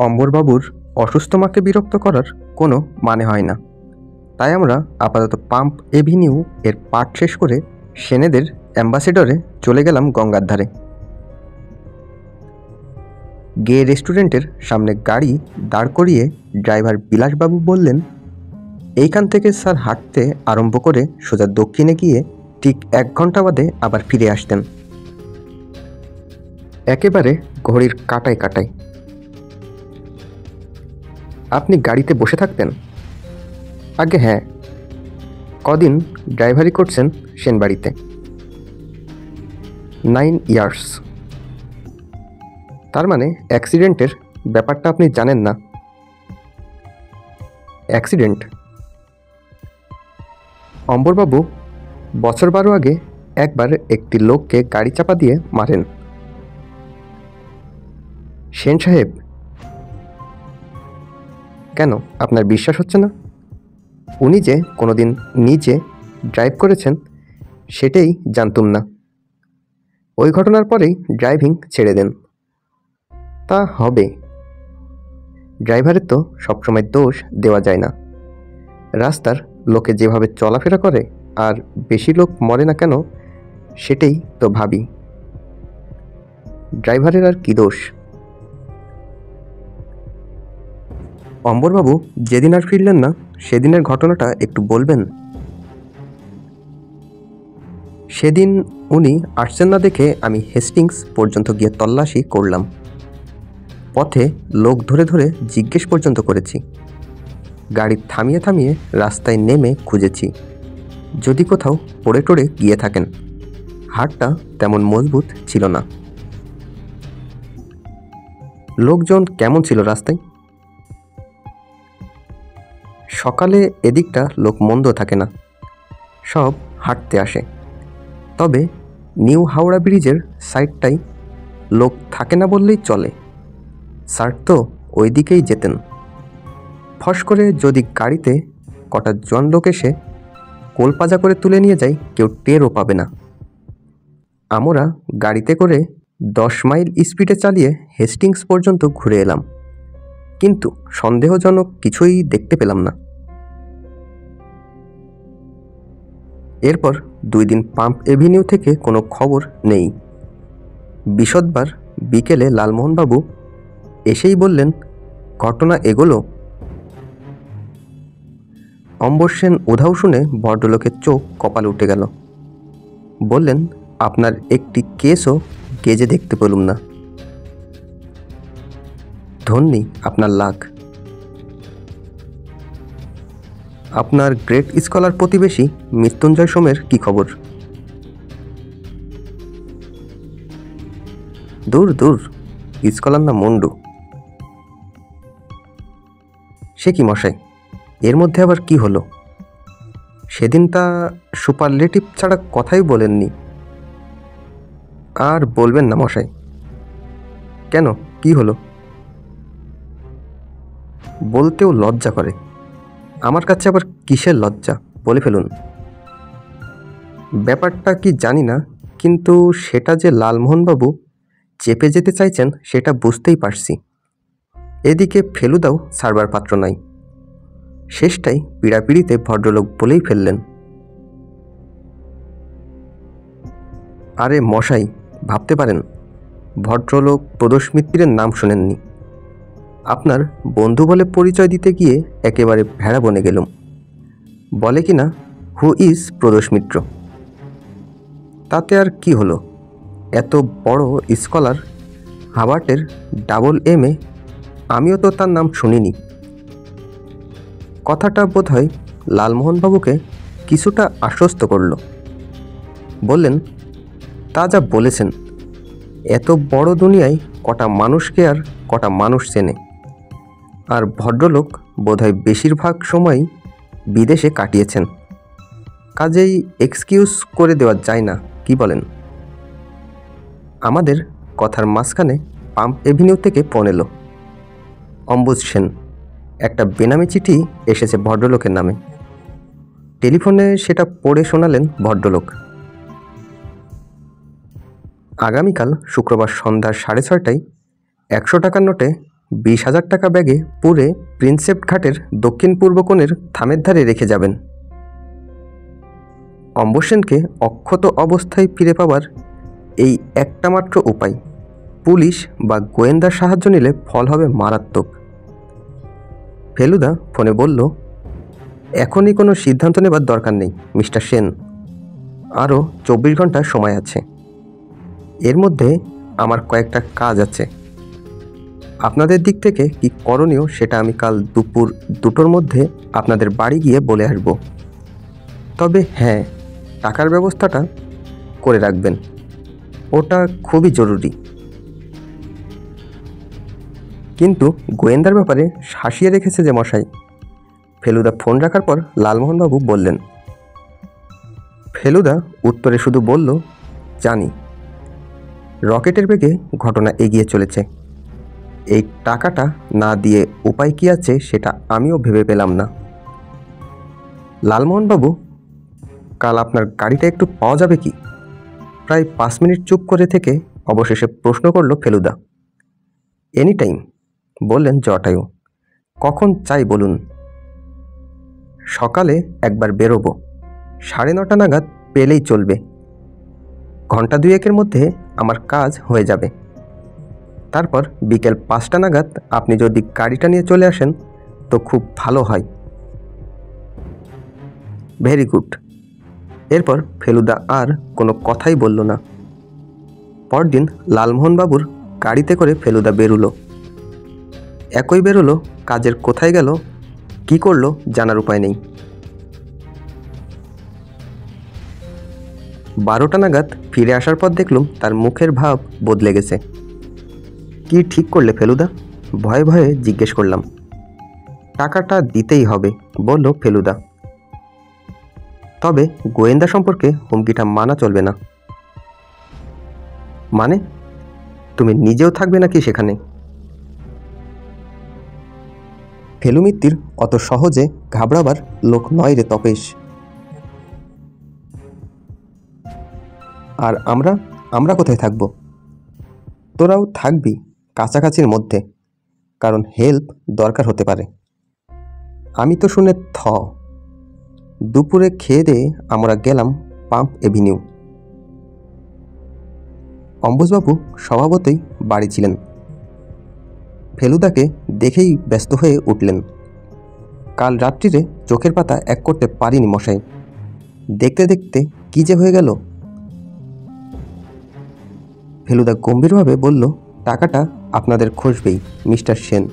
অম্বরবাবুর অসুস্থ মাকে বিরক্ত করার কোনো মানে হয় না, তাই আমরা আপাতত পাম্প এভিনিউ এর পাঠ শেষ করে সেনেদের অ্যাম্বাসেডরে চলে গেলাম গঙ্গার ধারে। গে রেস্টুরেন্টের সামনে গাড়ি দাঁড় করিয়ে ড্রাইভার বিলাসবাবু বললেন, এইখান থেকে স্যার হাঁটতে আরম্ভ করে সোজা দক্ষিণে গিয়ে ঠিক 1 ঘন্টা বাদে আবার ফিরে আসতেন, একেবারে ঘড়ির কাঁটায় কাঁটায়। আপনি গাড়িতে বসে থাকতেন? আগে হ্যাঁ, কদিন ড্রাইভারি করছেন সেনবাড়িতে। 9 ইয়ার্স। তার মানে অ্যাক্সিডেন্টের ব্যাপারটা আপনি জানেন না? অ্যাক্সিডেন্ট? অম্বরবাবু বছর 12 আগে একবার একটি লোককে গাড়ি চাপা দিয়ে মারেন। সেন সাহেব? কেন, আপনার বিশ্বাস হচ্ছে না? উনি যে কোনোদিন নিজে ড্রাইভ করেছেন সেটাই জানতুম না। ওই ঘটনার পরেই ড্রাইভিং ছেড়ে দেন। তা হবে, ড্রাইভারের তো সবসময় দোষ দেওয়া যায় না। রাস্তার লোকে যেভাবে চলাফেরা করে আর বেশি লোক মরে না কেন সেটাই তো ভাবি। ড্রাইভারের আর কি দোষ? অম্বরবাবু যেদিন আর ফিরলেন না সেদিনের ঘটনাটা একটু বলবেন? সেদিন উনি আসছেন না দেখে আমি হেস্টিংস পর্যন্ত গিয়ে তল্লাশি করলাম। পথে লোক ধরে ধরে জিজ্ঞেস পর্যন্ত করেছি। গাড়ি থামিয়ে থামিয়ে রাস্তায় নেমে খুঁজেছি যদি কোথাও পড়ে টড়ে গিয়ে থাকেন। হাড়টা তেমন মজবুত ছিল না। লোকজন কেমন ছিল রাস্তায়? সকালে এদিকটা লোক মন্দ থাকে না, সব হাঁটতে আসে। তবে নিউ হাওড়া ব্রিজের সাইডটাই লোক থাকে না বললেই চলে। স্যার তো ওই দিকেই যেতেন। ফস করে যদি গাড়িতে কটা জন লোক এসে কোলপাজা করে তুলে নিয়ে যায় কেউ টেরও পাবে না। আমরা গাড়িতে করে 10 মাইল স্পিডে চালিয়ে হেস্টিংস পর্যন্ত ঘুরে এলাম, কিন্তু সন্দেহজনক কিছুই দেখতে পেলাম না। এরপর 2 দিন পাম্প এভিনিউ থেকে কোনো খবর নেই। বিশদবার বিকেলে লালমোহনবাবু এসেই বললেন, ঘটনা এগোলো? অম্বর সেন উধাও শুনে ভদ্রলোকের চোখ কপালে উঠে গেল। বললেন, আপনার একটি কেসও গেজে দেখতে পেলুম না। ধন্যি আপনার লাক। আপনার গ্রেট স্কলার প্রতিবেশী মৃত্যুঞ্জয় সোমের কি খবর? দূর দূর, স্কলার না মন্ডু। সে কি মশাই, এর মধ্যে আবার কি হলো? সেদিন তা সুপারলেটিভ ছাড়া কথাই বলেননি। আর বলবেন না মশাই। কেন, কি হলো? বলতেও লজ্জা করে। আমার কাছে আবার কিসের লজ্জা, বলে ফেলুন। ব্যাপারটা কি জানি না, কিন্তু সেটা যে লালমোহনবাবু চেপে যেতে চাইছেন সেটা বুঝতেই পারছি। এদিকে ফেলুদাও ছাড়বার পাত্র নাই। শেষটাই পীড়াপিড়িতে ভদ্রলোক বলেই ফেললেন, আরে মশাই, ভাবতে পারেন ভদ্রলোক প্রদোষ মিত্রের নাম শোনেননি। আপনার বন্ধু বলে পরিচয় দিতে গিয়ে একেবারে ভেড়া বনে গেলুম। বলে কিনা, হু ইজ প্রদোষ মিত্র। তাতে আর কি হলো? এত বড় স্কলার, হার্ভার্ডের AA, আমিও তো তার নাম শুনিনি। কথাটা বোধহয় লালমোহনবাবুকে কিছুটা আশ্বস্ত করল। বললেন, তা যা বলেছেন, এত বড় দুনিয়ায় কটা মানুষকে আর কটা মানুষ চেনে। আর ভদ্রলোক বোধহয় বেশিরভাগ সময়ই বিদেশে কাটিয়েছেন। কাজেই এক্সকিউজ করে দেওয়া যায় না, কি বলেন? আমাদের কথার মাঝখানে পাম্প এভিনিউ থেকে ফোন এলো। অম্বুজ সেন, একটা বেনামি চিঠি এসেছে ভদ্রলোকের নামে। টেলিফোনে সেটা পড়ে শোনালেন ভদ্রলোক। আগামীকাল শুক্রবার সন্ধ্যা 6:30টায় 100 টাকার নোটে 20,000 টাকা ব্যাগে পুরে প্রিন্সেপ ঘাটের দক্ষিণ পূর্ব কোণের থামের ধারে রেখে যাবেন। অম্বসেনকে অক্ষত অবস্থায় ফিরে পাওয়ার এই একটা মাত্র উপায়। পুলিশ বা গোয়েন্দার সাহায্য নিলে ফল হবে মারাত্মক। ফেলুদা ফোনে বলল, এখনই কোনো সিদ্ধান্ত নেবার দরকার নেই মিস্টার সেন, আরও 24 ঘন্টা সময় আছে। এর মধ্যে আমার কয়েকটা কাজ আছে। আপনাদের দিক থেকে কি করণীয় সেটা আমি কাল দুপুর 2টোর মধ্যে আপনাদের বাড়ি গিয়ে বলে আসব। তবে হ্যাঁ, টাকার ব্যবস্থাটা করে রাখবেন, ওটা খুবই জরুরি। কিন্তু গোয়েন্দার ব্যাপারে শাসিয়ে রেখেছে যে মশাই। ফেলুদা ফোন রাখার পর লালমোহনবাবু বললেন। ফেলুদা উত্তরে শুধু বলল, জানি। রকেটের বেগে ঘটনা এগিয়ে চলেছে। এই টাকাটা না দিয়ে উপায় কী আছে সেটা আমিও ভেবে পেলাম না। লালমোহনবাবু, কাল আপনার গাড়িটা একটু পাওয়া যাবে কি? প্রায় 5 মিনিট চুপ করে থেকে অবশেষে প্রশ্ন করল ফেলুদা। এনি টাইম, বললেন জটায়ু। কখন চাই বলুন? সকালে একবার বেরোবো, 9:30 নাগাদ পেলেই চলবে। ঘন্টা 2-1-এর মধ্যে আমার কাজ হয়ে যাবে। তারপর বিকেল 5টা নাগাদ আপনি যদি গাড়িটা নিয়ে চলে আসেন তো খুব ভালো হয়। Very good. এরপর ফেলুদা আর কোনো কথাই বলল না। পরদিন লালমোহনবাবুর গাড়িতে করে ফেলুদা বেরুলো। একই বেরোলো, কাজের কোথায় গেল, কি করলো জানার উপায় নেই। 12টা নাগাদ ফিরে আসার পর দেখলুম তার মুখের ভাব বদলে গেছে। কি ঠিক করলে ফেলুদা? ভয়ে ভয়ে জিজ্ঞেস করলাম। টাকাটা দিতেই হবে, বলল ফেলুদা। তবে গোয়েন্দা সম্পর্কে হুমকিটা মানা চলবে না। মানে? তুমি নিজেও থাকবে নাকি সেখানে? ফেলুমিত্তির অত সহজে ঘাবড়াবার লোক নয় রে তপেশ। আর আমরা কোথায় থাকব? তোরাও থাকবি কাছাকাছির মধ্যে, কারণ হেল্প দরকার হতে পারে। আমি তো শুনে দুপুরে খেয়ে দিয়ে আমরা গেলাম পাম্প এভিনিউ। অম্বুজবাবু স্বভাবতই বাড়ি ছিলেন। ফেলুদাকে দেখেই ব্যস্ত হয়ে উঠলেন। কাল রাত্রিরে চোখের পাতা এক করতে পারিনি মশাই। দেখতে দেখতে কি যে হয়ে গেল। ফেলুদা গম্ভীরভাবে বলল, টাকাটা আপনাদের খসবেই মিস্টার সেন।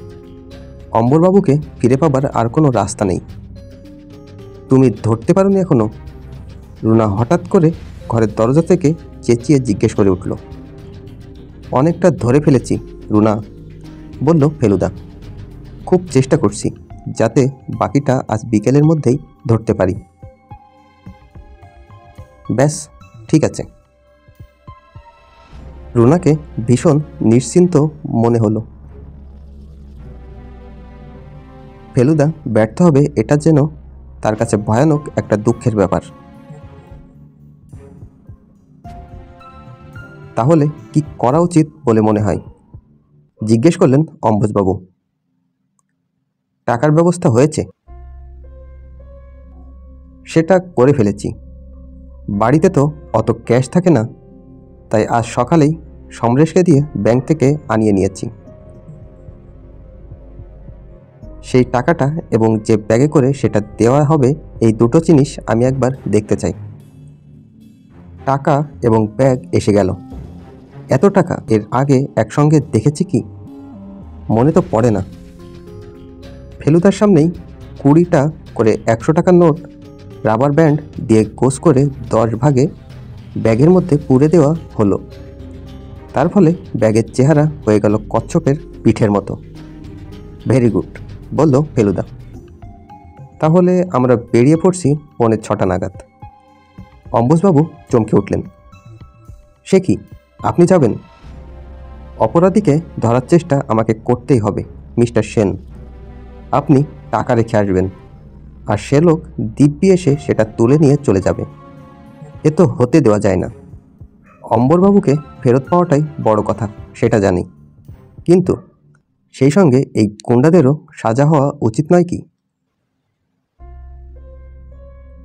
অম্বরবাবুকে ফিরে পাবার আর কোনো রাস্তা নেই। তুমি ধরতে পারোনি এখনো? রুনা হঠাৎ করে ঘরের দরজা থেকে চেঁচিয়ে জিজ্ঞেস করে উঠল। অনেকটা ধরে ফেলেছি রুনা, বলল ফেলুদা। খুব চেষ্টা করছি যাতে বাকিটা আজ বিকেলের মধ্যেই ধরতে পারি। ব্যাস, ঠিক আছে। রুনাকে ভীষণ নিশ্চিন্ত মনে হলো। ফেলুদা ব্যর্থ হবে এটা যেন তার কাছে ভয়ানক একটা দুঃখের ব্যাপার। তাহলে কি করা উচিত বলে মনে হয়? জিজ্ঞেস করলেন অম্বুজবাবু। টাকার ব্যবস্থা হয়েছে? সেটা করে ফেলেছি। বাড়িতে তো অত ক্যাশ থাকে না, তাই আজ সকালেই সমরেশকে দিয়ে ব্যাংক থেকে আনিয়ে নিয়েছি। সেই টাকাটা এবং যে ব্যাগে করে সেটা দেওয়া হবে, এই দুটো জিনিস আমি একবার দেখতে চাই। টাকা এবং ব্যাগ এসে গেল। এত টাকা এর আগে একসঙ্গে দেখেছি কি? মনে তো পড়ে না। ফেলুদার সামনেই 20টা করে 100 টাকার নোট রাবার ব্যান্ড দিয়ে গোছ করে 10 ভাগে ব্যাগের মধ্যে পুরে দেওয়া হলো। তার ফলে ব্যাগের চেহারা হয়ে গেল কচ্ছপের পিঠের মতো। ভেরি গুড, বলল ফেলুদা। তাহলে আমরা বেরিয়ে পড়ছি 6:45 নাগাদ। অম্বুজবাবু চমকে উঠলেন। সে কি, আপনি যাবেন? অপরাধীকে ধরার চেষ্টা আমাকে করতেই হবে মিস্টার সেন। আপনি টাকা রেখে আসবেন, আর সে লোক দিব্যি এসে সেটা তুলে নিয়ে চলে যাবে। এ তো হতে দেওয়া যায় না। অম্বরবাবুকে ফেরত পাওয়াটাই বড় কথা, সেটা জানি, কিন্তু সেই সঙ্গে এই গুন্ডাদেরও সাজা হওয়া উচিত নয় কি?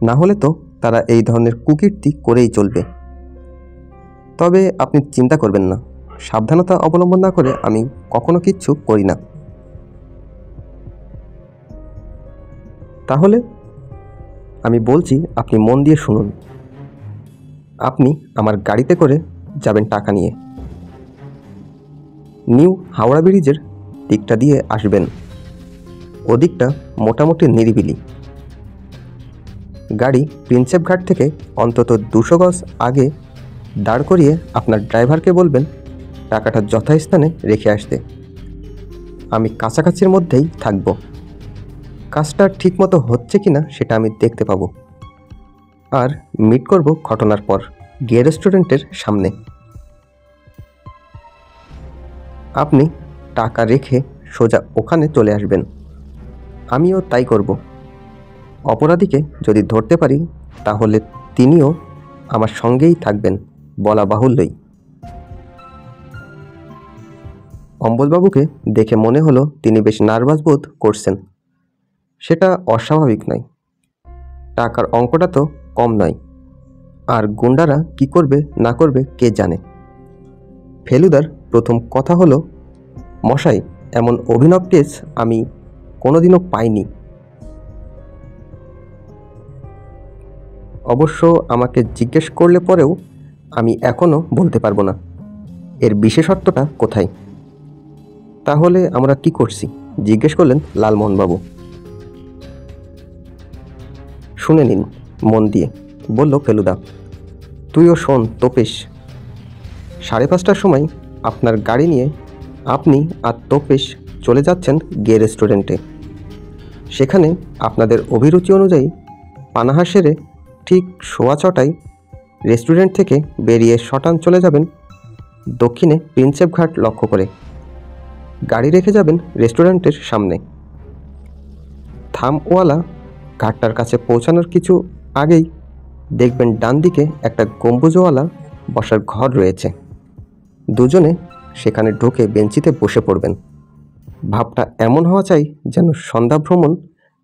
না হলে তো তারা এই ধরনের কুকীর্তি করেই চলবে। তবে আপনি চিন্তা করবেন না, সাবধানতা অবলম্বন না করে আমি কখনো কিচ্ছু করি না। তাহলে আমি বলছি, আপনি মন দিয়ে শুনুন। আপনি আমার গাড়িতে করে যাবেন টাকা নিয়ে। নিউ হাওড়া ব্রিজের দিকটা দিয়ে আসবেন। ওদিকটা মোটামুটি নিরিবিলি। গাড়ি প্রিন্সেপ ঘাট থেকে অন্তত 200 গজ আগে দাঁড় করিয়ে আপনার ড্রাইভারকে বলবেন টাকাটা যথাস্থানে রেখে আসতে। আমি কাছাকাছির মধ্যেই থাকব। কাজটা ঠিকমতো হচ্ছে কিনা সেটা আমি দেখতে পাবো। আর মিট করব ঘটনার পর গিয়ে রেস্টুরেন্টের সামনে। আপনি টাকা রেখে সোজা ওখানে চলে আসবেন। আমিও তাই করব। অপরাধীকে যদি ধরতে পারি তাহলে তিনিও আমার সঙ্গেই থাকবেন বলা বাহুল্যই। অম্বলবাবুকে দেখে মনে হলো তিনি বেশ নার্ভাস বোধ করছেন। সেটা অস্বাভাবিক নয়। টাকার অঙ্কটা তো কম নয়। আর গুন্ডারা কি করবে না করবে কে জানে। ফেলুদার প্রথম কথা হলো, মশাই, এমন অভিনব কেস আমি কোনোদিনও পাইনি। অবশ্য আমাকে জিজ্ঞেস করলে পরেও আমি এখনও বলতে পারবো না এর বিশেষত্বটা কোথায়। তাহলে আমরা কি করছি জিজ্ঞেস করলেন লালমোহনবাবু। শুনে নিন মন দিয়ে, বলল ফেলুদা। তুইও শোন তোপেশ। 5:30টার সময় আপনার গাড়ি নিয়ে আপনি আর তোপেশ চলে যাচ্ছেন গে রেস্টুরেন্টে। সেখানে আপনাদের অভিরুচি অনুযায়ী পানাহার সেরে ঠিক 6:15টায় রেস্টুরেন্ট থেকে বেরিয়ে শটান চলে যাবেন দক্ষিণে প্রিন্সেপ ঘাট লক্ষ্য করে। গাড়ি রেখে যাবেন রেস্টুরেন্টের সামনে। থামওয়ালা ঘাটটার কাছে পৌঁছানোর কিছু আগেই দেখবেন ডান দিকে একটা গম্বুজওয়ালা বসার ঘর রয়েছে। দুজনে সেখানে ঢুকে বেঞ্চিতে বসে পড়বেন। ভাবটা এমন হওয়া চাই যেন সন্ধ্যা ভ্রমণ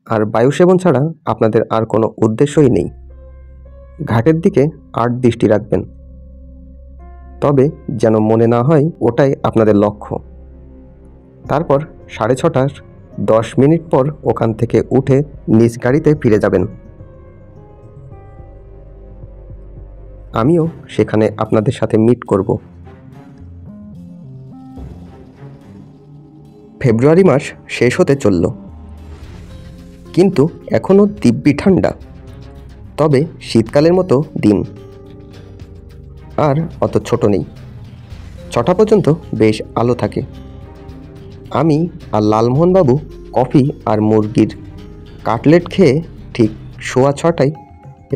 আর বায়ু সেবন ছাড়া আপনাদের আর কোনো উদ্দেশ্যই নেই। ঘাটের দিকে আট দৃষ্টি রাখবেন, তবে যেন মনে না হয় ওটাই আপনাদের লক্ষ্য। তারপর 6:30 পর ওখান থেকে উঠে নিজ গাড়িতে ফিরে যাবেন। আমিও সেখানে আপনাদের সাথে মিট করব। ফেব্রুয়ারি মাস শেষ হতে চলল, কিন্তু এখনও দিব্যি ঠান্ডা। তবে শীতকালের মতো দিন আর অত ছোট নেই। 6টা পর্যন্ত বেশ আলো থাকে। আমি আর লালমোহনবাবু কফি আর মুরগির কাটলেট খেয়ে ঠিক 6:15টায়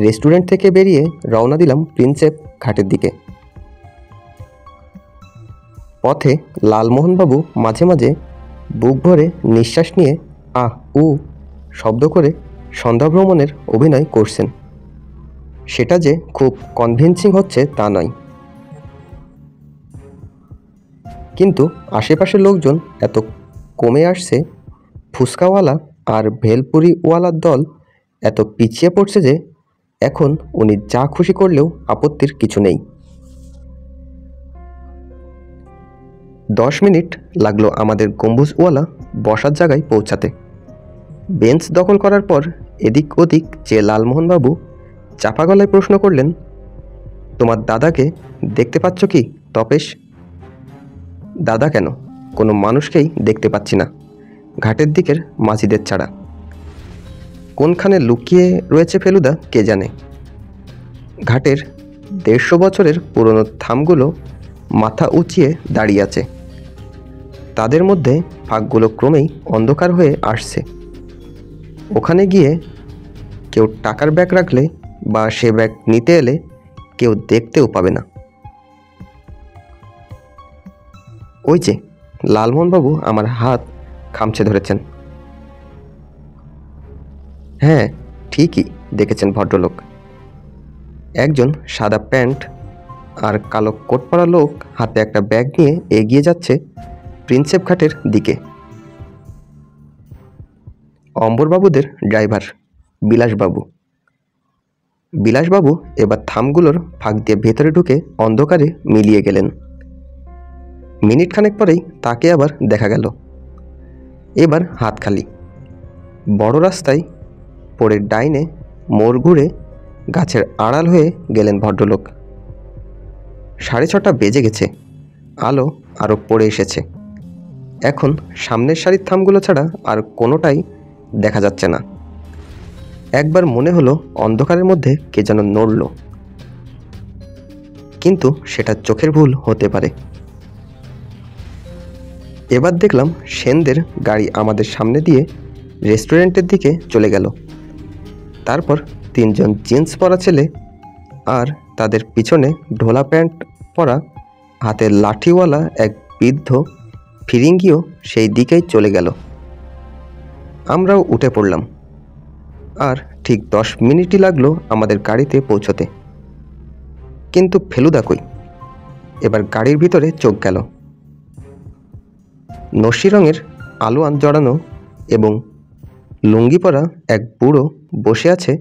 রেস্টুরেন্ট থেকে বেরিয়ে রওনা দিলাম প্রিন্সেপ ঘাটের দিকে। পথে লালমোহনবাবু মাঝে মাঝে বুক ভরে নিঃশ্বাস নিয়ে আহ উ শব্দ করে সন্ধ্যা ভ্রমণের অভিনয় করছেন। সেটা যে খুব কনভিন্সিং হচ্ছে তা নয়, কিন্তু আশেপাশের লোকজন এত কমে আসছে, ফুচকাওয়ালা আর ভেলপুরিওয়ালার দল এত পিছিয়ে পড়ছে যে এখন উনি যা খুশি করলেও আপত্তির কিছু নেই। 10 মিনিট লাগলো আমাদের গম্বুজওয়ালা বসার জায়গায় পৌঁছাতে। বেঞ্চ দখল করার পর এদিক ওদিক যে লালমোহনবাবু চাপা গলায় প্রশ্ন করলেন, তোমার দাদাকে দেখতে পাচ্ছ কি তপেশ? দাদা কেন, কোনো মানুষকেই দেখতে পাচ্ছি না ঘাটের দিকের মাঝিদের ছাড়া। কোনখানে লুকিয়ে রয়েছে ফেলুদা কে জানে। ঘাটের 150 বছরের পুরনো থামগুলো মাথা উঁচিয়ে দাঁড়িয়ে আছে। তাদের মধ্যে ফাঁকগুলো ক্রমেই অন্ধকার হয়ে আসছে। ওখানে গিয়ে কেউ টাকার ব্যাগ রাখলে বা সে ব্যাগ নিতে এলে কেউ দেখতেও পাবে না। ওই যে লালমোহনবাবু আমার হাত খামচে ধরেছেন। হ্যাঁ, ঠিকই দেখেছেন ভদ্রলোক। একজন সাদা প্যান্ট আর কালো কোট পরা লোক হাতে একটা ব্যাগ নিয়ে এগিয়ে যাচ্ছে প্রিন্সেপ ঘাটের দিকে। অম্বরবাবুদের ড্রাইভার বিলাসবাবু। বিলাসবাবু এবার থামগুলোর ফাঁক দিয়ে ভেতরে ঢুকে অন্ধকারে মিলিয়ে গেলেন। মিনিট খানেক পরেই তাকে আবার দেখা গেল। এবার হাত খালি। বড় রাস্তায় পড়ে ডাইনে মোড় ঘুরে গাছের আড়াল হয়ে গেলেন ভদ্রলোক। 6:30 বেজে গেছে। আলো আরও পড়ে এসেছে। এখন সামনের সারির থামগুলো ছাড়া আর কোনোটাই দেখা যাচ্ছে না। একবার মনে হলো অন্ধকারের মধ্যে কে যেন নড়ল, কিন্তু সেটা চোখের ভুল হতে পারে। এবার দেখলাম সেনদের গাড়ি আমাদের সামনে দিয়ে রেস্টুরেন্টের দিকে চলে গেল। তারপর 3 জন জিন্স পরা ছেলে আর তাদের পিছনে ঢোলা প্যান্ট পরা হাতে লাঠিওয়ালা এক বৃদ্ধ ফিরিঙ্গিও সেই দিকেই চলে গেল। আমরাও উঠে পড়লাম। আর ঠিক 10 মিনিটই লাগলো আমাদের গাড়িতে পৌঁছতে। কিন্তু ফেলুদা কই? এবার গাড়ির ভিতরে চোখ গেল। নস্যি রঙের আলোয়ান জড়ানো এবং লুঙ্গি পরা এক বুড়ো বসে আছে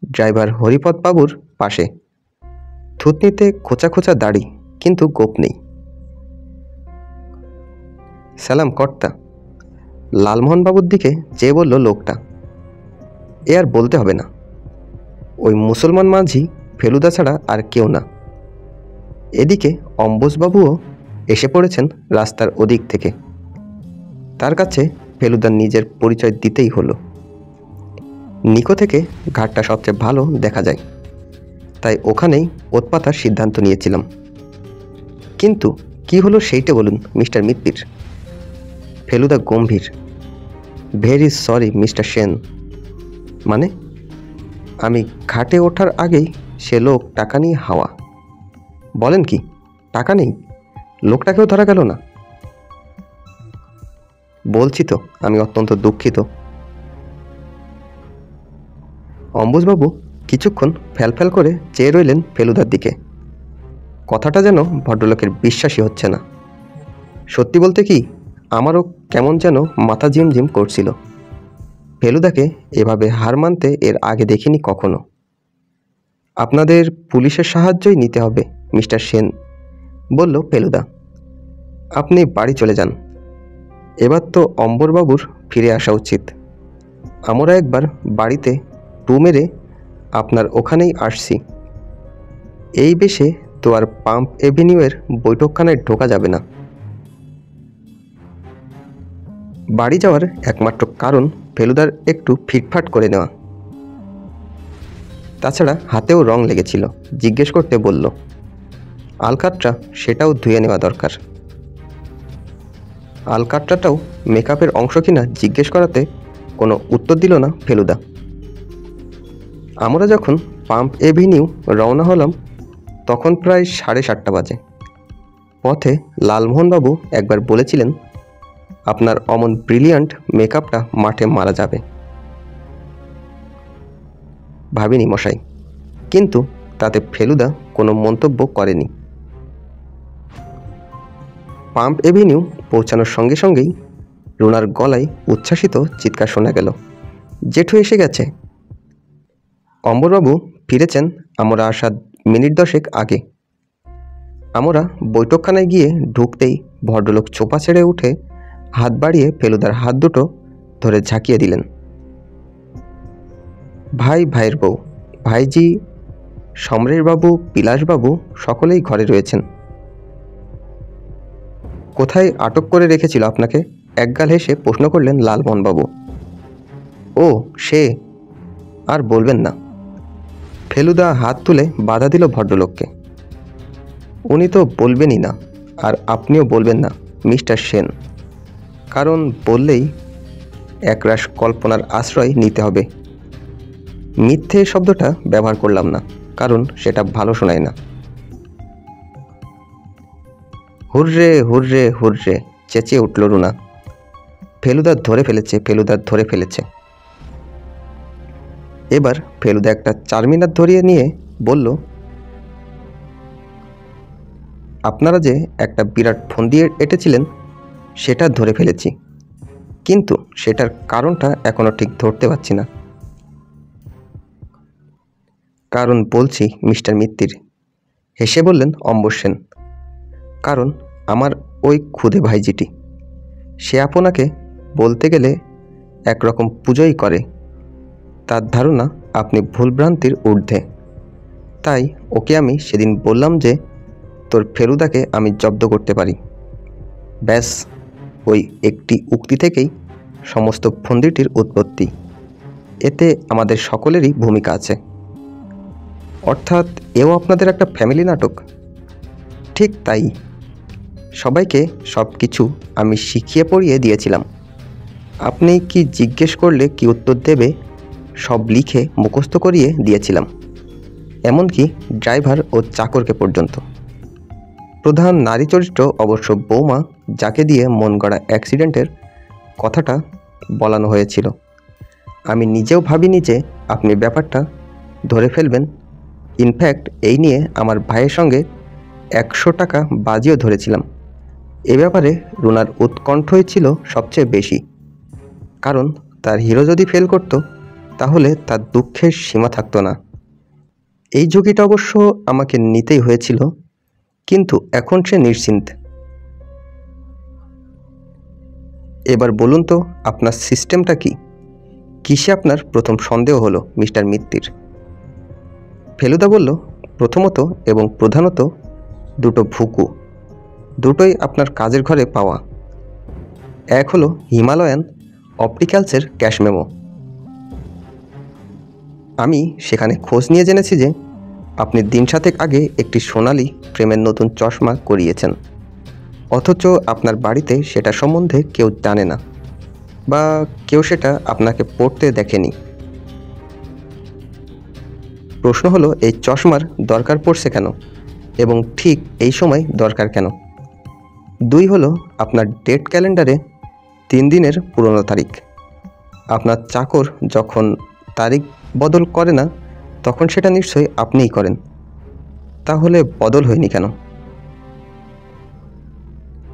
ড্রাইভার হরিপদ বাবুর পাশে। থুতনিতে খোঁচা খোঁচা দাড়ি, কিন্তু গোপ নেই। সালাম কর্তা, লালমোহনবাবুর দিকে চেয়ে বলল লোকটা। এ আর বলতে হবে না, ওই মুসলমান মাঝি ফেলুদা ছাড়া আর কেউ না। এদিকে অম্বুজবাবুও এসে পড়েছেন রাস্তার ওদিক থেকে। তার কাছে ফেলুদার নিজের পরিচয় দিতেই হলো। নিকো থেকে ঘাটটা সবচেয়ে ভালো দেখা যায়, তাই ওখানেই ওত পাতার সিদ্ধান্ত নিয়েছিলাম। কিন্তু কি হলো সেইটা বলুন মিস্টার মিত্তির। ফেলুদা গম্ভীর। Very sorry mister Sen. মানে? আমি ঘাটে ওঠার আগেই সে লোক টাকা নিয়ে হাওয়া। বলেন কি, টাকা নেই? লোকটাকেও ধরা গেল না? বলছি তো আমি অত্যন্ত দুঃখিত। অম্বুজবাবু কিছুক্ষণ ফ্যালফ্যাল করে চেয়ে রইলেন ফেলুদার দিকে। কথাটা যেন ভদ্রলোকের বিশ্বাসই হচ্ছে না। সত্যি বলতে কি, আমারও কেমন যেন মাথা ঝিমঝিম করছিল। ফেলুদাকে এভাবে হার মানতে এর আগে দেখিনি কখনো। আপনাদের পুলিশের সাহায্যই নিতে হবে মিস্টার সেন, বলল ফেলুদা। আপনি বাড়ি চলে যান। এবার তো অম্বরবাবুর ফিরে আসা উচিত। আমরা একবার বাড়িতে টু মেরে আপনার ওখানেই আসছি। এই বেশে তো আর পাম্প এভিনিউয়ের বৈঠকখানায় ঢোকা যাবে না। বাড়ি যাওয়ার একমাত্র কারণ ফেলুদার একটু ফিটফাট করে নেওয়া। তাছাড়া হাতেও রং লেগেছিল। জিজ্ঞেস করতে বলল। আলকাট্রা, সেটাও ধুয়ে নেওয়া দরকার। আলকাট্রাটাও মেকআপের অংশ কিনা জিজ্ঞেস করাতে কোনো উত্তর দিল না ফেলুদা। আমরা যখন পাম্প এভিনিউ রওনা হলাম তখন প্রায় 7:30 বাজে। পথে লালমোহনবাবু একবার বলেছিলেন, আপনার অমন ব্রিলিয়ান্ট মেকআপটা মাঠে মারা যাবে। ভাবিনি মশাই, কিন্তু তাতে ফেলুদা কোনো মন্তব্য করেনি। পাম্প এভিনিউ পৌঁছানোর সঙ্গে সঙ্গেই রুনার গলায় উচ্ছ্বাসিত চিৎকার শোনা গেল, জেঠু এসে গেছে। অম্বরবাবু ফিরেছেন আমরা আসার মিনিট 10 আগে। আমরা বৈঠকখানায় গিয়ে ঢুকতেই ভদ্রলোক চোপা ছেড়ে উঠে হাত বাড়িয়ে ফেলুদার হাত দুটো ধরে ঝাঁকিয়ে দিলেন। ভাই, ভাইয়ের বউ, ভাইজি, সমরেশবাবু, বিলাসবাবু সকলেই ঘরে রয়েছেন। কোথায় আটক করে রেখেছিল আপনাকে? একগাল হেসে প্রশ্ন করলেন লালমোহনবাবু। ও সে আর বলবেন না। ফেলুদা হাত তুলে বাধা দিল ভদ্রলোককে। উনি তো বলবেনই না, আর আপনিও বলবেন না মিস্টার সেন, কারণ বললেই একরাশ কল্পনার আশ্রয় নিতে হবে। মিথ্যে শব্দটা ব্যবহার করলাম না, কারণ সেটা ভালো শোনায় না। হুররে হুররে হুররে চেঁচিয়ে উঠল রুনা। ফেলুদা ধরে ফেলেছে, ফেলুদা ধরে ফেলেছে। এবার ফেলুদা একটা চারমিনার ধরিয়ে নিয়ে বলল, আপনারা যে একটা বিরাট ফন্দি এঁটেছিলেন সেটা ধরে ফেলেছি। কিন্তু সেটার কারণটা এখনও ঠিক ধরতে পারছি না। কারণ বলছি মিস্টার মিত্তির, হেসে বললেন অম্বর সেন। কারণ আমার ওই খুদে ভাইজিটি, সে আপনাকে বলতে গেলে একরকম পুজোই করে। তার ধারণা আপনি ভুলভ্রান্তির ঊর্ধ্বে। তাই ওকে আমি সেদিন বললাম যে তোর ফেলুদাকে আমি জব্দ করতে পারি। ব্যাস, ওই একটি উক্তি থেকেই সমস্ত ফন্দিটির উৎপত্তি। এতে আমাদের সকলেরই ভূমিকা আছে। অর্থাৎ এও আপনাদের একটা ফ্যামিলি নাটক? ঠিক তাই। সবাইকে সব কিছু আমি শিখিয়ে পড়িয়ে দিয়েছিলাম। আপনি কি জিজ্ঞেস করলে কি উত্তর দেবে সব লিখে মুখস্থ করিয়ে দিয়েছিলাম, এমনকি ড্রাইভার ও চাকরকে পর্যন্ত। প্রধান নারী চরিত্র অবশ্য বৌমা, যাকে দিয়ে মন গড়া অ্যাক্সিডেন্টের কথাটা বলানো হয়েছিল। আমি নিজেও ভাবিনি যে আপনি ব্যাপারটা ধরে ফেলবেন। ইনফ্যাক্ট এই নিয়ে আমার ভাইয়ের সঙ্গে 100 টাকা বাজিও ধরেছিলাম। এ ব্যাপারে রুনার উৎকণ্ঠই ছিল সবচেয়ে বেশি। কারণ তার হিরো যদি ফেল করতো তাহলে তার দুঃখের সীমা থাকতো না। এই ঝুঁকিটা অবশ্য আমাকে নিতেই হয়েছিল, কিন্তু এখন সে নিশ্চিন্ত। এবার বলুন তো আপনার সিস্টেমটা কি? কিসে আপনার প্রথম সন্দেহ হলো মিস্টার মিত্তির? ফেলুদা বলল, প্রথমত এবং প্রধানত দুটো ভুকু, দুটোই আপনার কাজের ঘরে পাওয়া। এক হলো হিমালয়ান অপটিক্যালসের ক্যাশ মেমো। আমি সেখানে খোঁজ নিয়ে জেনেছি যে আপনি দিন সাতেক আগে একটি সোনালি ফ্রেমের নতুন চশমা করিয়েছেন, অথচ আপনার বাড়িতে সেটা সম্বন্ধে কেউ জানে না, বা কেউ সেটা আপনাকে পড়তে দেখেনি। প্রশ্ন হলো, এই চশমার দরকার পড়ছে কেন এবং ঠিক এই সময় দরকার কেন? 2 হলো আপনার ডেট ক্যালেন্ডারে 3 দিনের পুরনো তারিখ। আপনার চাকর যখন তারিখ বদল করে না তখন সেটা নিশ্চয়ই আপনিই করেন। তাহলে বদল হয়নি কেন?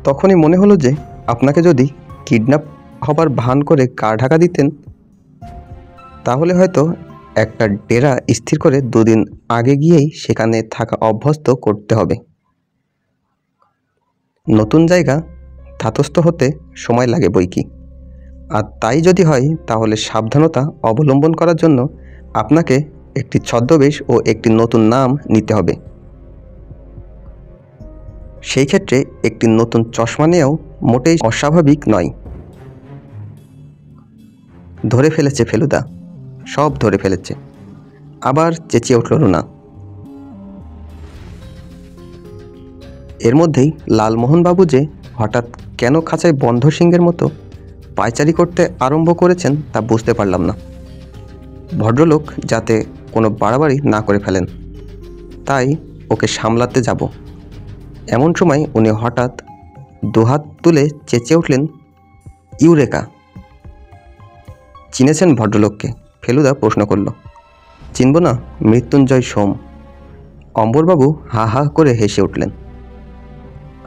তখনই মনে হলো যে আপনাকে যদি কিডন্যাপ হবার ভান করে গা ঢাকা দিতেন তাহলে হয়তো একটা ডেরা স্থির করে 2 দিন আগে গিয়েই সেখানে থাকা অভ্যস্ত করতে হবে। নতুন জায়গা ধাতস্থ হতে সময় লাগে বইকি, আর তাই যদি হয় তাহলে সাবধানতা অবলম্বন করার জন্য আপনাকে একটি ছদ্মবেশ ও একটি নতুন নাম নিতে হবে। সেই ক্ষেত্রে একটি নতুন চশমা নেওয়াও মোটেই অস্বাভাবিক নয়। ধরে ফেলেছে ফেলুদা, সব ধরে ফেলেছে। আবার চেঁচিয়ে উঠল রুনা। এর মধ্যেই লালমোহনবাবু যে হঠাৎ কেন খাঁচায় বন্ধ সিংহের মতো পায়চারি করতে আরম্ভ করেছেন তা বুঝতে পারলাম না। ভদ্রলোক যাতে কোনো বাড়াবাড়ি না করে ফেলেন, তাই ওকে সামলাতে যাব। এমন সময় উনি হঠাৎ দুহাত তুলে চেঁচিয়ে উঠলেন, ইউরেকা! চিনেছেন ভদ্রলোককে? ফেলুদা প্রশ্ন করল। চিনব না? মৃত্যুঞ্জয় সোম। অম্বরবাবু হা হা করে হেসে উঠলেন।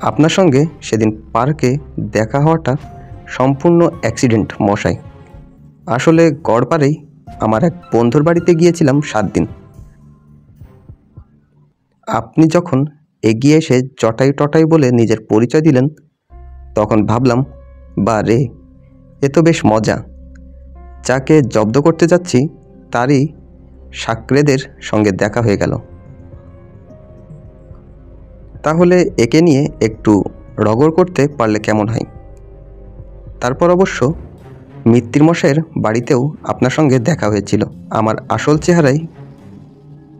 আপনার সঙ্গে সেদিন পার্কে দেখা হওয়াটা সম্পূর্ণ অ্যাক্সিডেন্ট মশাই। আসলে গড়পাড়েই আমার এক বন্ধুর বাড়িতে গিয়েছিলাম 7 দিন। আপনি যখন এগিয়ে এসে জটায়ু টটায়ু বলে নিজের পরিচয় দিলেন তখন ভাবলাম, বা রে, এ তো বেশ মজা। যাকে জব্দ করতে যাচ্ছি তারই সাকরেদের সঙ্গে দেখা হয়ে গেল। তাহলে একে নিয়ে একটু রগড় করতে পারলে কেমন হয়? তারপর অবশ্য মিত্তির মশাইয়ের বাড়িতেও আপনার সঙ্গে দেখা হয়েছিল আমার আসল চেহারায়,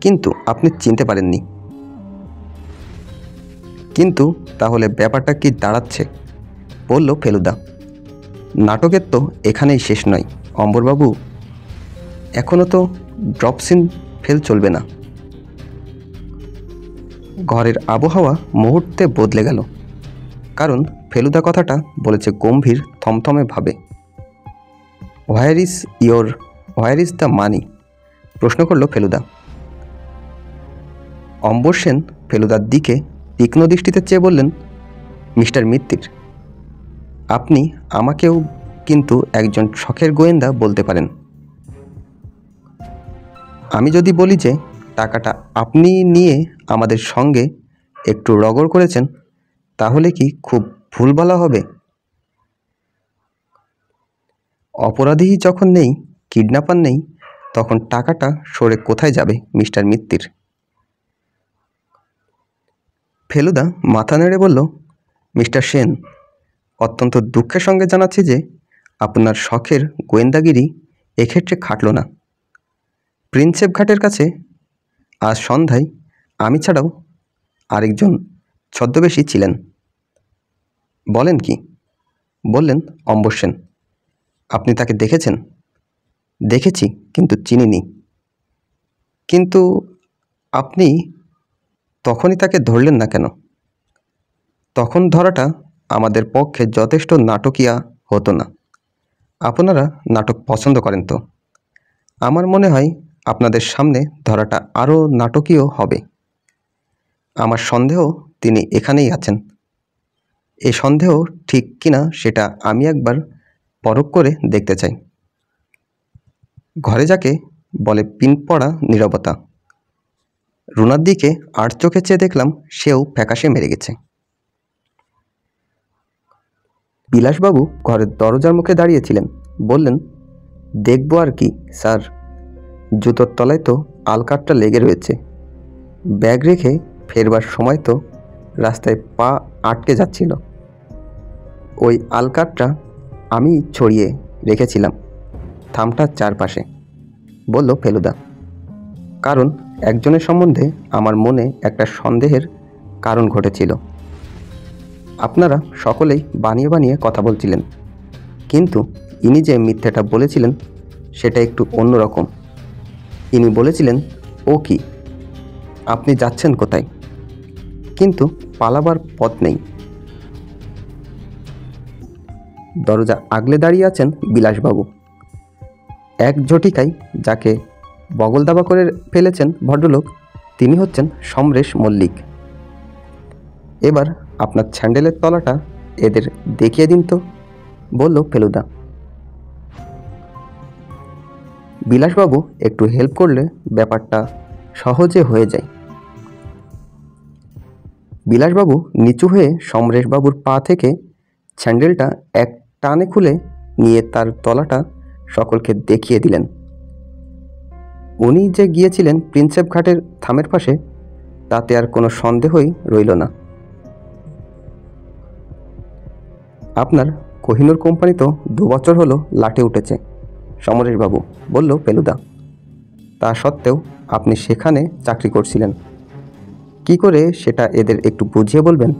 কিন্তু আপনি চিনতে পারেননি। কিন্তু তাহলে ব্যাপারটা কি দাঁড়াচ্ছে? বলল ফেলুদা। নাটকের তো এখানেই শেষ নয় অম্বরবাবু, এখনও তো ড্রপ সিন ফেল চলবে না। ঘরের আবহাওয়া মুহূর্তে বদলে গেল, কারণ ফেলুদা কথাটা বলেছে গম্ভীর থমথমে ভাবে। Where is the money? প্রশ্ন করল ফেলুদা। অম্বর সেন ফেলুদার দিকে তীক্ষ্ণ দৃষ্টিতে চেয়ে বললেন, মিস্টার মিত্তির, আপনি আমাকেও কিন্তু একজন শখের গোয়েন্দা বলতে পারেন। আমি যদি বলি যে টাকাটা আপনি নিয়ে আমাদের সঙ্গে একটু রগড় করেছেন, তাহলে কি খুব ভুল বলা হবে? অপরাধী যখন নেই, কিডন্যাপার নেই, তখন টাকাটা সরে কোথায় যাবে মিস্টার মিত্তির? ফেলুদা মাথা নেড়ে বলল, মিস্টার সেন, অত্যন্ত দুঃখের সঙ্গে জানাচ্ছি যে আপনার শখের গোয়েন্দাগিরি এক্ষেত্রে খাটল না। প্রিন্সেপ ঘাটের কাছে আজ সন্ধ্যায় আমি ছাড়াও আরেকজন ছদ্মবেশী ছিলেন। বলেন কি? বললেন অম্বর সেন। আপনি তাকে দেখেছেন? দেখেছি, কিন্তু চিনিনি। কিন্তু আপনি তখনই তাকে ধরলেন না কেন? তখন ধরাটা আমাদের পক্ষে যথেষ্ট নাটকীয় হতো না। আপনারা নাটক পছন্দ করেন তো? আমার মনে হয় আপনাদের সামনে ধরাটা আরও নাটকীয় হবে। আমার সন্দেহ তিনি এখানেই আছেন। এ সন্দেহ ঠিক কিনা সেটা আমি একবার পরখ করে দেখতে চাই। ঘরে যাকে বলে পিন পড়া নীরবতা। রুনার দিকে আর চোখে চেয়ে দেখলাম সেও ফ্যাকাশে মেরে গেছে। বিলাসবাবু ঘরের দরজার মুখে দাঁড়িয়েছিলেন। বললেন, দেখব আর কি স্যার, জুতোর তলায় তো আলকাঠটা লেগে রয়েছে। ব্যাগ রেখে ফেরবার সময় তো রাস্তায় পা আটকে যাচ্ছিল। ওই আলকাঠটা আমি ছড়িয়ে রেখেছিলাম থামটার চারপাশে, বলল ফেলুদা। কারণ একজনের সম্বন্ধে আমার মনে একটা সন্দেহের কারণ ঘটেছিল। আপনারা সকলেই বানিয়ে বানিয়ে কথা বলছিলেন, কিন্তু ইনি যে মিথ্যেটা বলেছিলেন সেটা একটু অন্যরকম। ইনি বলেছিলেন, ও কি, আপনি যাচ্ছেন কোথায়? কিন্তু পালাবার পথ নেই। দরজা আগলে দাঁড়িয়ে আছেন বিলাসবাবু। এক ঝটিকায় যাকে বগল দাবা করে ফেলেছেন ভদ্রলোক, তিনি হচ্ছেন সমরেশ মল্লিক। এবার আপনার স্যান্ডেলের তলাটা এদের দেখিয়ে দিন তো, বলল ফেলুদা। বিলাসবাবু একটু হেল্প করলে ব্যাপারটা সহজে হয়ে যায়। বিলাসবাবু নিচু হয়ে সমরেশবাবুর পা থেকে স্যান্ডেলটা এক টানে খুলে নিয়ে তার তলাটা সকলকে দেখিয়ে দিলেন। উনি যে গিয়েছিলেন প্রিন্সেপ ঘাটের থামের পাশে, তাতে আর কোনো সন্দেহই রইল না। আপনার কোহিনূর কোম্পানি তো 2 বছর হলো লাটে উঠেছে সমরেশবাবু, বলল ফেলুদা। তা সত্ত্বেও আপনি সেখানে চাকরি করছিলেন। কি করে সেটা এদের একটু বুঝিয়ে বলবেন?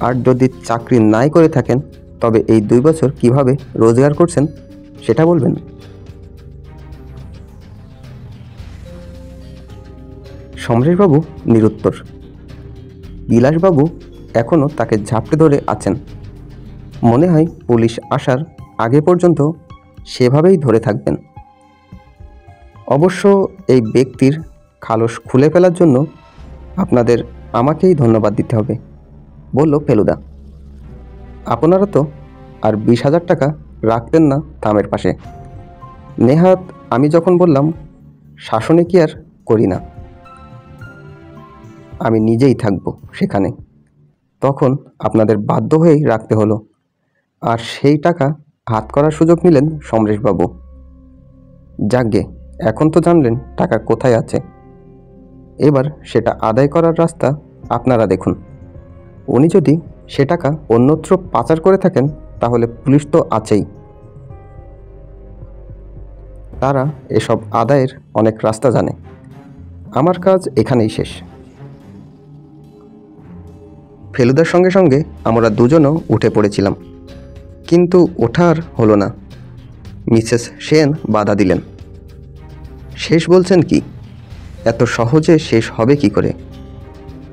আর যদি চাকরি নাই করে থাকেন, তবে এই 2 বছর কিভাবে রোজগার করছেন সেটা বলবেন। সমরেশবাবু নিরুত্তর। বিলাসবাবু এখনও তাকে ঝাপটে ধরে আছেন। মনে হয় পুলিশ আসার আগে পর্যন্ত সেভাবেই ধরে থাকবেন। অবশ্য এই ব্যক্তির খালস খুলে ফেলার জন্য আপনাদের আমাকেই ধন্যবাদ দিতে হবে, বলল ফেলুদা। আপনারা তো আর 20,000 টাকা রাখতেন না থামের পাশে। নেহাত আমি যখন বললাম শাসনে কি আর করি না, আমি নিজেই থাকবো সেখানে, তখন আপনাদের বাধ্য হয়েই রাখতে হলো। আর সেই টাকা হাত করার সুযোগ নিলেন সমরেশবাবু। যাকগে, এখন তো জানলেন টাকা কোথায় আছে। এবার সেটা আদায় করার রাস্তা আপনারা দেখুন। উনি যদি সে টাকা অন্যত্র পাচার করে থাকেন, তাহলে পুলিশ তো আছেই। তারা এসব আদায়ের অনেক রাস্তা জানে। আমার কাজ এখানেই শেষ। ফেলুদার সঙ্গে সঙ্গে আমরা দুজনও উঠে পড়েছিলাম, কিন্তু ওঠার হলো না। মিসেস সেন বাধা দিলেন। শেষ বলছেন কি? এত সহজে শেষ হবে কি করে?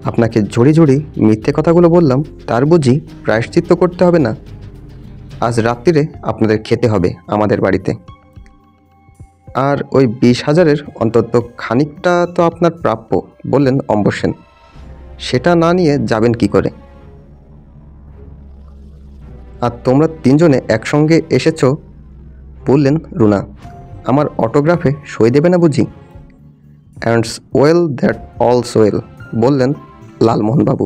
আপনাকে ঝড়ি ঝড়ি মিথ্যে কথাগুলো বললাম, তার বুঝি প্রায়শ্চিত্ত করতে হবে না? আজ রাত্রিরে আপনাদের খেতে হবে আমাদের বাড়িতে। আর ওই 20,000-এর অন্তত খানিকটা তো আপনার প্রাপ্য, বললেন অম্বর সেন। সেটা না নিয়ে যাবেন কি করে? আর তোমরা তিনজনে একসঙ্গে এসেছো বললেন রুনা। আমার অটোগ্রাফে সই দেবে না বুঝি? Ants well that all's well বললেন লালমোহনবাবু।